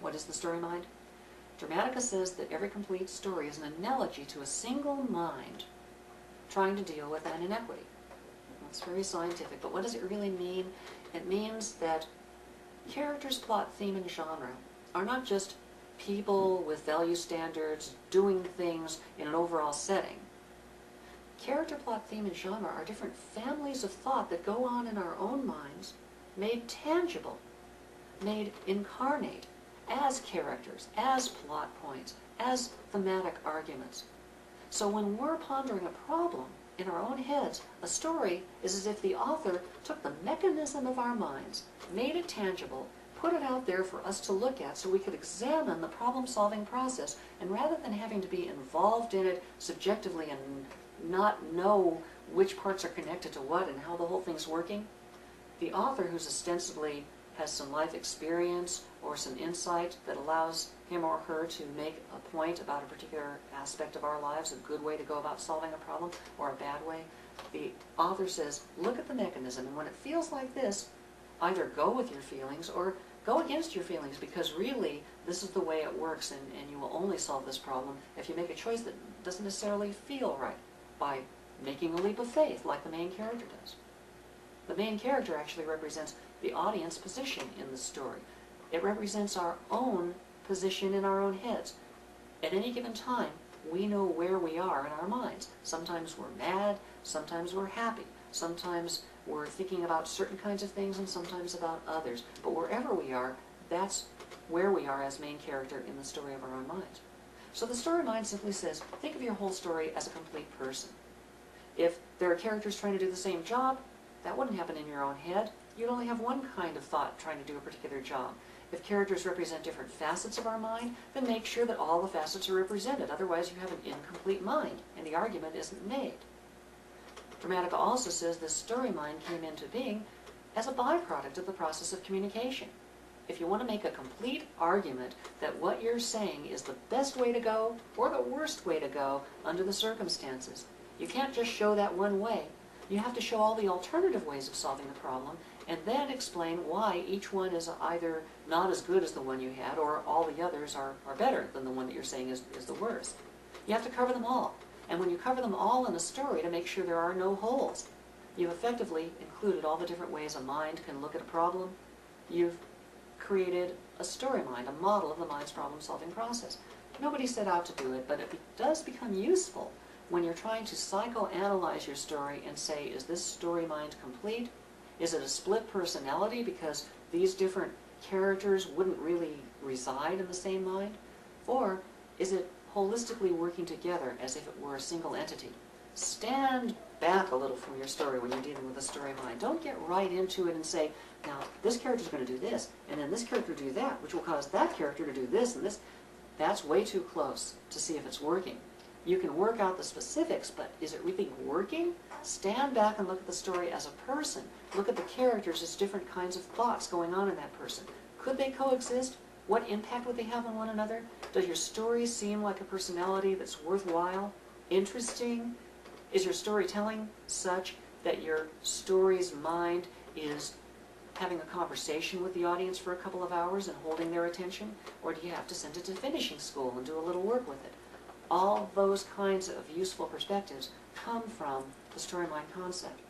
What is the story mind? Dramatica says that every complete story is an analogy to a single mind trying to deal with an inequity. It's very scientific, but what does it really mean? It means that characters, plot, theme, and genre are not just people with value standards doing things in an overall setting. Character, plot, theme, and genre are different families of thought that go on in our own minds, made tangible, made incarnate as characters, as plot points, as thematic arguments. So when we're pondering a problem in our own heads, a story is as if the author took the mechanism of our minds, made it tangible, put it out there for us to look at so we could examine the problem-solving process, and rather than having to be involved in it subjectively and not know which parts are connected to what and how the whole thing's working, the author, who's ostensibly has some life experience or some insight that allows him or her to make a point about a particular aspect of our lives, a good way to go about solving a problem or a bad way, the author says, look at the mechanism, and when it feels like this, either go with your feelings or go against your feelings, because really this is the way it works, and you will only solve this problem if you make a choice that doesn't necessarily feel right, by making a leap of faith like the main character does. The main character actually represents the audience position in the story. It represents our own position in our own heads. At any given time, we know where we are in our minds. Sometimes we're mad, sometimes we're happy, sometimes we're thinking about certain kinds of things and sometimes about others. But wherever we are, that's where we are as main character in the story of our own minds. So the story mind simply says, think of your whole story as a complete person. If there are characters trying to do the same job, that wouldn't happen in your own head. You'd only have one kind of thought trying to do a particular job. If characters represent different facets of our mind, then make sure that all the facets are represented. Otherwise, you have an incomplete mind, and the argument isn't made. Dramatica also says this story mind came into being as a byproduct of the process of communication. If you want to make a complete argument that what you're saying is the best way to go or the worst way to go under the circumstances, you can't just show that one way. You have to show all the alternative ways of solving the problem, and then explain why each one is either not as good as the one you had, or all the others are better than the one that you're saying is the worst. You have to cover them all. And when you cover them all in a story to make sure there are no holes, you've effectively included all the different ways a mind can look at a problem. You've created a story mind, a model of the mind's problem-solving process. Nobody set out to do it, but it does become useful when you're trying to psychoanalyze your story and say, is this story mind complete? Is it a split personality because these different characters wouldn't really reside in the same mind? Or is it holistically working together as if it were a single entity? Stand back a little from your story when you're dealing with a story mind. Don't get right into it and say, now this character's going to do this, and then this character do that, which will cause that character to do this and this. That's way too close to see if it's working. You can work out the specifics, but is it really working? Stand back and look at the story as a person. Look at the characters as different kinds of thoughts going on in that person. Could they coexist? What impact would they have on one another? Does your story seem like a personality that's worthwhile, interesting? Is your storytelling such that your story's mind is having a conversation with the audience for a couple of hours and holding their attention? Or do you have to send it to finishing school and do a little work with it? All those kinds of useful perspectives come from the story mind concept.